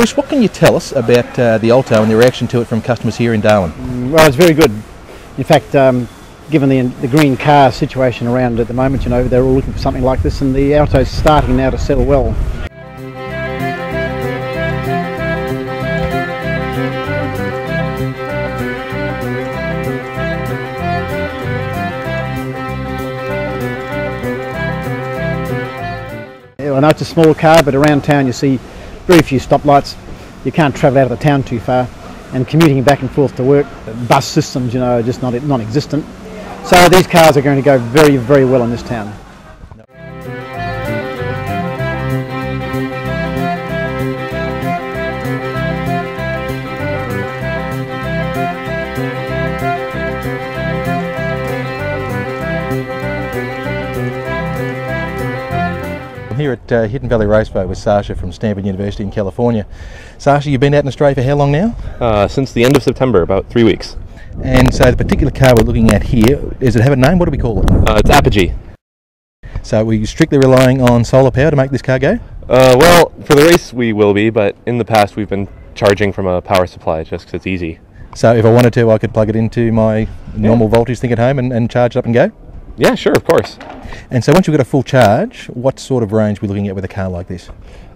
Bruce, what can you tell us about the Alto and the reaction to it from customers here in Darwin? Well, it's very good. In fact, given the green car situation around at the moment, they're all looking for something like this, and the Alto's starting now to sell well. I know it's a small car, but around town you see very few stoplights. You can't travel out of the town too far, and commuting back and forth to work, bus systems, are just non-existent. So these cars are going to go very, very well in this town. I'm here at Hidden Valley Raceway with Sasha from Stanford University in California. Sasha, you've been out in Australia for how long now? Since the end of September, about 3 weeks. And so the particular car we're looking at here, does it have a name? What do we call it? It's Apogee. So were you strictly relying on solar power to make this car go? Well, for the race we will be, but in the past we've been charging from a power supply just because it's easy. So if I wanted to, I could plug it into my normal voltage thing at home and charge it up and go? Yeah, sure, of course. And so once you've got a full charge, what sort of range are we looking at with a car like this?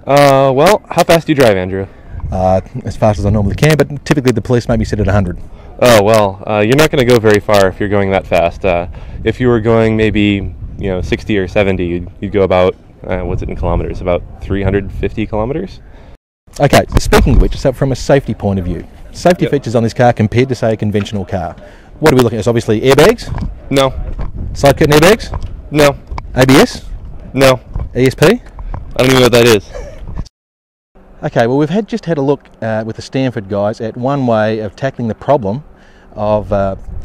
Well, how fast do you drive, Andrew? As fast as I normally can, but typically the police make me sit at 100. Oh, well, you're not going to go very far if you're going that fast. If you were going maybe, 60 or 70, you'd go about, what's it in kilometers, about 350 kilometers? Okay, so speaking of which, so from a safety point of view, safety features on this car compared to, say, a conventional car. What are we looking at? So obviously airbags? No. Side curtain airbags? No. ABS? No. ESP? I don't even know what that is. Okay, well we've just had a look with the Stanford guys at one way of tackling the problem of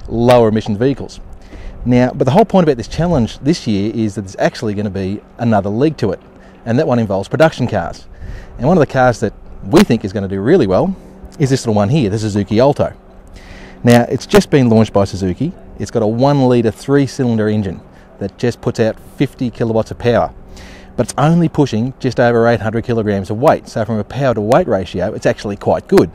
lower emissions vehicles. Now, but the whole point about this challenge this year is that there's actually going to be another leg to it, and that one involves production cars. And one of the cars that we think is going to do really well is this little one here, the Suzuki Alto. Now, it's just been launched by Suzuki. It's got a 1 litre 3-cylinder engine that just puts out 50 kilowatts of power. But it's only pushing just over 800 kilograms of weight. So from a power to weight ratio, it's actually quite good.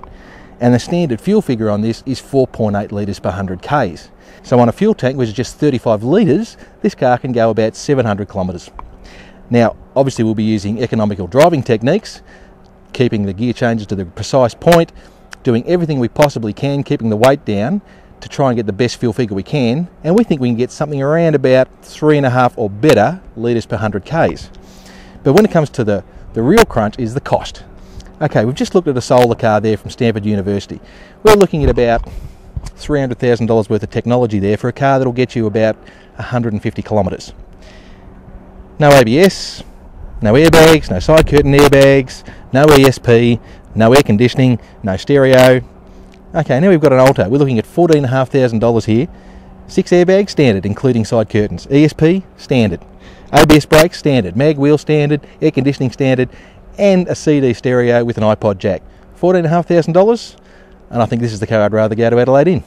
And the standard fuel figure on this is 4.8 litres per 100 Ks. So on a fuel tank, which is just 35 litres, this car can go about 700 kilometres. Now, obviously we'll be using economical driving techniques, keeping the gear changes to the precise point, doing everything we possibly can, keeping the weight down to try and get the best fuel figure we can. And we think we can get something around about 3.5 or better litres per 100 Ks. But when it comes to the real crunch is the cost. Okay, we've just looked at a solar car there from Stanford University. We're looking at about $300,000 worth of technology there for a car that'll get you about 150 kilometres. No ABS, no airbags, no side curtain airbags, no ESP, no air conditioning, no stereo. Okay, now we've got an Alto. We're looking at $14,500 here. 6 airbags, standard, including side curtains. ESP, standard. ABS brakes, standard. Mag wheel, standard. Air conditioning, standard. And a CD stereo with an iPod jack. $14,500, and I think this is the car I'd rather go to Adelaide in.